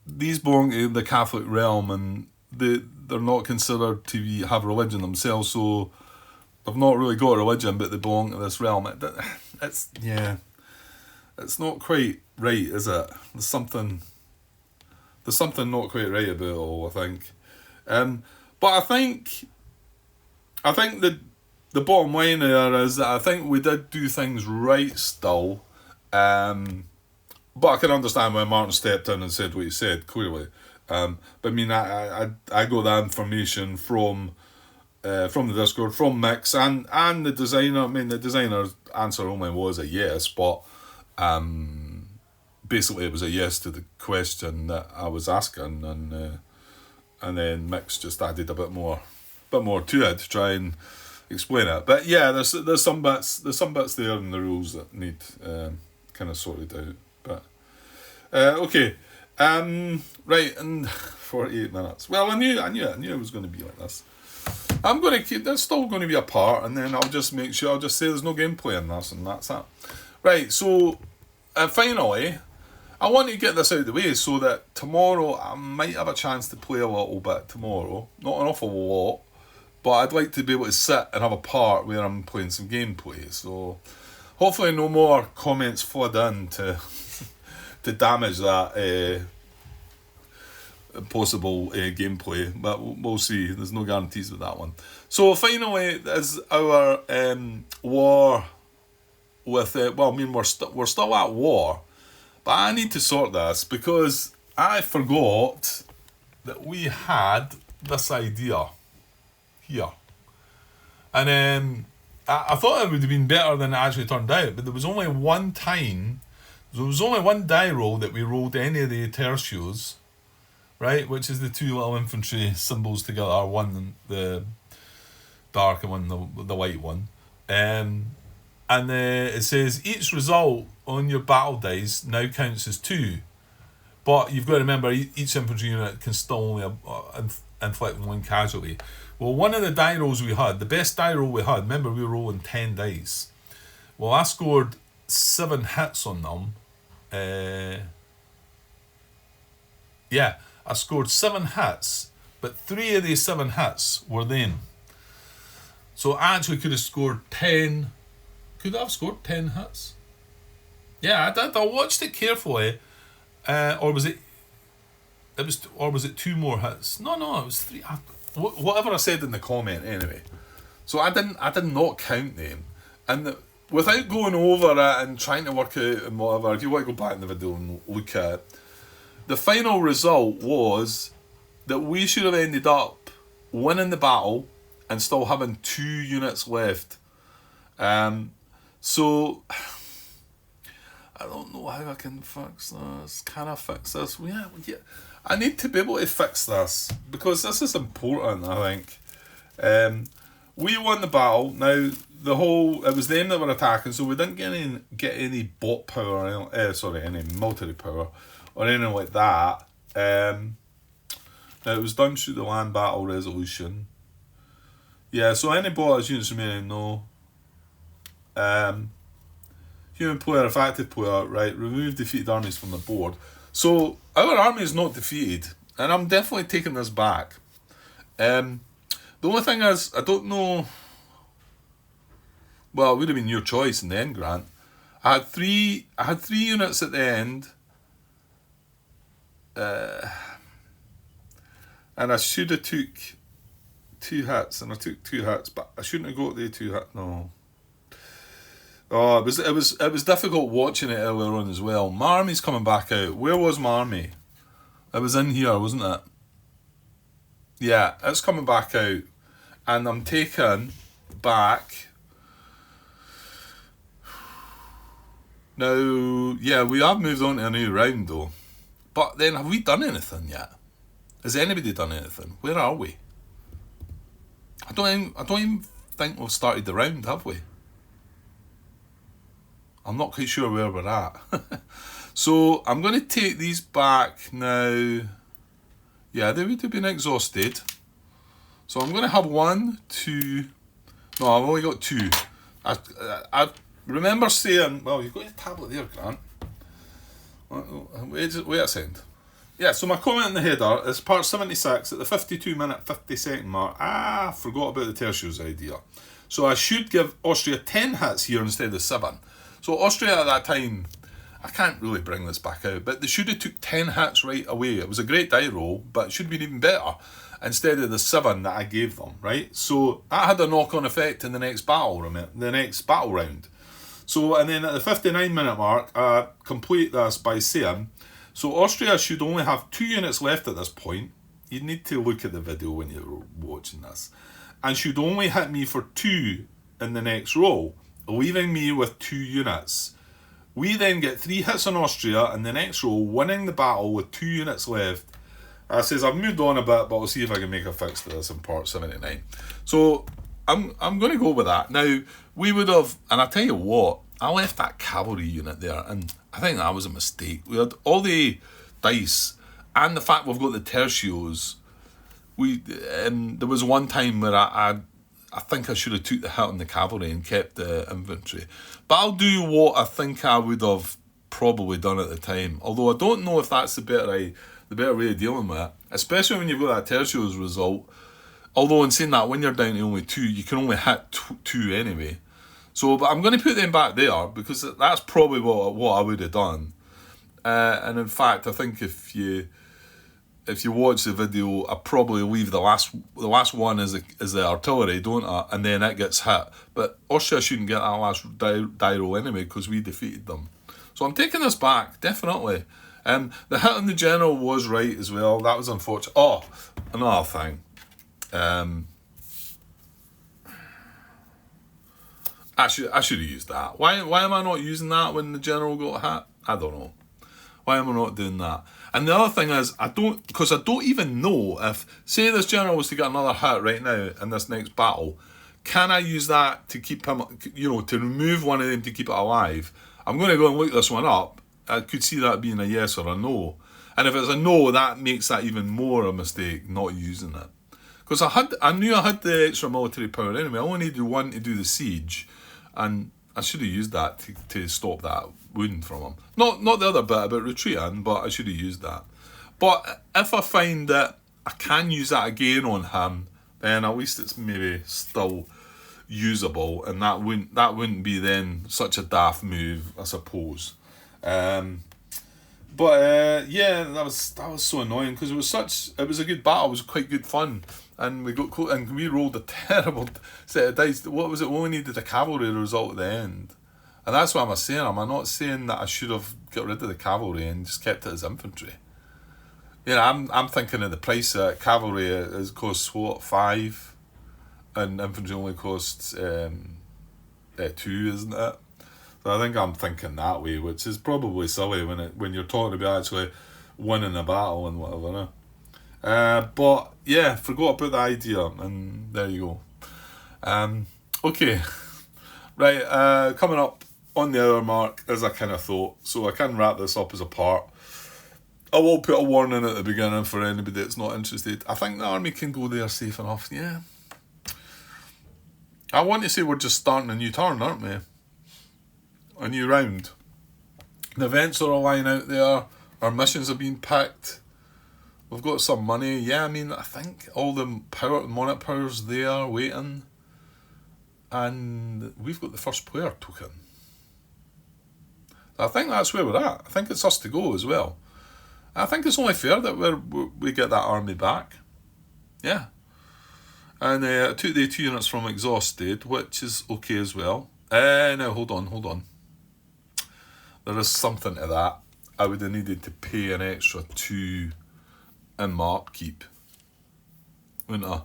these belong to the Catholic realm and they're not considered to have religion themselves, so they've not really got a religion, but they belong to this realm. It's not quite right, is it? There's something not quite right about it all, I think. But I think the bottom line there is that I think we did do things right still. But I can understand why Martin stepped in and said what he said, clearly. But I mean, I got that information from the Discord, from Mix, and the designer. I mean, the designer's answer only was a yes, but basically it was a yes to the question that I was asking, and then Mix just added a bit more to it to try and explain it. But yeah, there's some bits there in the rules that need kind of sorted out. But okay. Right, and 48 minutes. Well, I knew it was going to be like this. I'm going to keep. There's still going to be a part, and then I'll just make sure. I'll just say there's no gameplay in this, and that's that. Right. So, finally, I want to get this out of the way so that tomorrow I might have a chance to play a little bit tomorrow. Not an awful lot, but I'd like to be able to sit and have a part where I'm playing some gameplay. So, hopefully, no more comments flood in to damage that possible gameplay, but we'll see. There's no guarantees with that one. So finally is our war with we're still at war, but I need to sort this because I forgot that we had this idea here, and I thought it would have been better than it actually turned out, but there was only one die roll that we rolled any of the tertios, right, which is the two little infantry symbols together, one the dark and one the white one. And it says each result on your battle dice now counts as 2. But you've got to remember, each infantry unit can still only inflict 1 casualty. Well, one of the die rolls we had, the best die roll we had, remember we were rolling 10 dice. Well, I scored 7 hits on them. Yeah, I scored 7 hits, but 3 of these 7 hits were them. So I actually could have scored 10. Could I have scored 10 hits? Yeah, I did. I watched it carefully. Or was it? Or was it 2 more hits? No, it was 3. Whatever I said in the comment, anyway. So I did not count them, and without going over it and trying to work out and whatever. If you want to go back in the video and look at it, the final result was that we should have ended up winning the battle and still having 2 units left. So I don't know how I can fix this. Can I fix this? Yeah. I need to be able to fix this because this is important, I think. We won the battle. Now, it was them that were attacking, so we didn't get any bot power, any military power or anything like that. Now, it was done through the land battle resolution. Yeah, so any bot units remaining, no. Human player, effective player, right, remove defeated armies from the board. So, our army is not defeated, and I'm definitely taking this back. The only thing is, I don't know. Well, it would have been your choice in the end, Grant. I had three units at the end, and I should have took 2 hits, and I took 2 hits, but I shouldn't have got the 2 hits. No. Oh, it was difficult watching it earlier on as well. My army's coming back out. Where was my army? It was in here, wasn't it? Yeah, it's coming back out. And I'm taking back. Now, yeah, we have moved on to a new round though. But then, have we done anything yet? Has anybody done anything? Where are we? I don't even think we've started the round, have we? I'm not quite sure where we're at. So I'm going to take these back now. Yeah, they would have been exhausted. So I'm going to have 1, 2. No, I've only got 2. I remember saying, well, you've got your tablet there, Grant. Wait a second. Yeah, so my comment in the header is part 76 at the 52-minute 50-second mark. I forgot about the tertius idea. So I should give Austria 10 hits here instead of 7. So Austria at that time, I can't really bring this back out, but they should have took 10 hits right away. It was a great die roll, but it should have been even better instead of the 7 that I gave them, right? So that had a knock-on effect in the next battle round. So, and then at the 59-minute mark, I complete this by saying, so Austria should only have 2 units left at this point. You need to look at the video when you're watching this. And should only hit me for 2 in the next roll, leaving me with 2 units. We then get 3 hits on Austria in the next roll, winning the battle with 2 units left. I says I've moved on a bit, but I'll see if I can make a fix to this in part 79. So I'm going to go with that. Now, we would have, and I tell you what, I left that cavalry unit there, and I think that was a mistake. We had all the dice, and the fact we've got the tertios. There was one time where I think I should have took the hit on the cavalry and kept the infantry. But I'll do what I think I would have probably done at the time. Although I don't know if that's the better way of dealing with it. Especially when you've got that tertios result. Although in saying that, when you're down to only 2, you can only hit 2 anyway. So, but I'm going to put them back there because that's probably what I would have done. And in fact, I think if you watch the video, I probably leave the last one as the artillery, don't I? And then it gets hit. But Austria shouldn't get that last die roll anyway because we defeated them. So I'm taking this back, definitely. The hit on the general was right as well. That was unfortunate. Oh, another thing. I should have used that. Why am I not using that when the general got hit? I don't know. Why am I not doing that? And the other thing is, I don't even know if, say this general was to get another hit right now in this next battle, Can I use that to keep him, to remove one of them to keep it alive? I'm going to go and look this one up. I could see that being a yes or a no. And if it's a no, that makes that even more a mistake, not using it. Because I knew I had the extra military power anyway. I only needed one to do the siege. And I should have used that to stop that wound from him. Not the other bit about retreating, but I should have used that. But if I find that I can use that again on him, then at least it's maybe still usable, and that wouldn't be then such a daft move, I suppose. Yeah, that was so annoying because it was a good battle. It was quite good fun, and we rolled a terrible set of dice. What was it? We only needed a cavalry result at the end, and that's what I'm saying. Am I not saying that I should have got rid of the cavalry and just kept it as infantry? I'm thinking of the price that cavalry costs what, 5, and infantry only costs 2, isn't it? So I think I'm thinking that way, which is probably silly when you're talking about actually winning a battle and whatever. But yeah, forgot about the idea, and there you go. Okay, right. Coming up on the hour mark, as I kind of thought, so I can wrap this up as a part. I will put a warning at the beginning for anybody that's not interested. I think the army can go there safe enough, yeah. I want to say we're just starting a new turn, aren't we? A new round. The events are all lying out there. Our missions have been picked. We've got some money. Yeah, I think all the monarch powers there waiting. And we've got the first player token. I think that's where we're at. I think it's us to go as well. I think it's only fair that we get that army back. Yeah. And I took the 2 units from exhausted, which is okay as well. Now, hold on. There is something to that. I would have needed to pay an extra 2 in my upkeep, wouldn't I?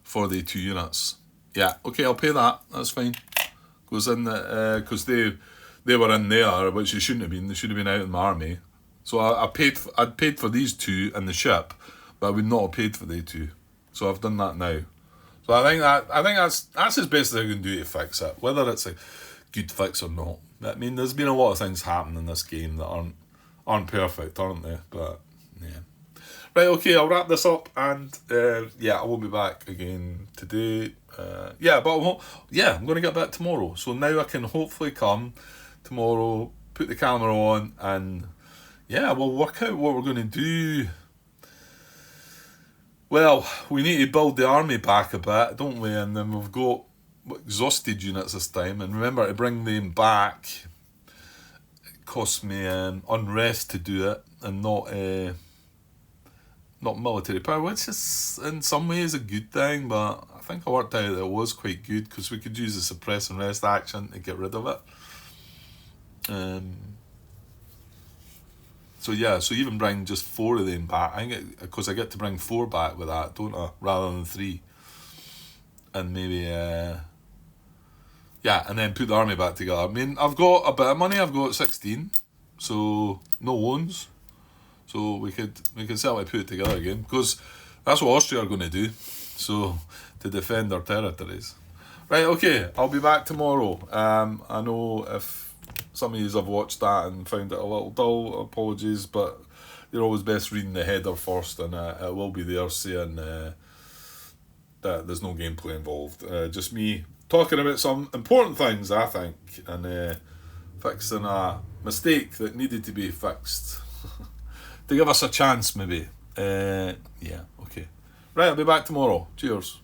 For the 2 units. Yeah, okay, I'll pay that. That's fine. Goes in because they were in there, which they shouldn't have been. They should have been out in my army. So I'd paid for these 2 in the ship, but I would not have paid for the 2. So I've done that now. So I think that's as best as I can do to fix it, whether it's a good fix or not. There's been a lot of things happening in this game that aren't perfect, aren't they? But yeah. Right, okay, I'll wrap this up, and I will be back again today. I'm going to get back tomorrow. So now I can hopefully come tomorrow, put the camera on, and we'll work out what we're going to do. Well, we need to build the army back a bit, don't we? And then we've got exhausted units this time. And remember, to bring them back, it costs me unrest to do it, and not military power, which is in some ways a good thing. But I think I worked out that it was quite good because we could use the suppress and rest action to get rid of it. So even bring just 4 of them back. I think because I get to bring 4 back with that, don't I? Rather than 3. And maybe and then put the army back together. I've got a bit of money. I've got 16, so no loans. So we can certainly put it together again because that's what Austria are going to do. So to defend their territories. Right. Okay. I'll be back tomorrow. I know if some of you have watched that and found it a little dull, apologies, but you're always best reading the header first, and it will be there saying that there's no gameplay involved. Just me talking about some important things, I think, and fixing a mistake that needed to be fixed. To give us a chance, maybe. Okay. Right, I'll be back tomorrow. Cheers.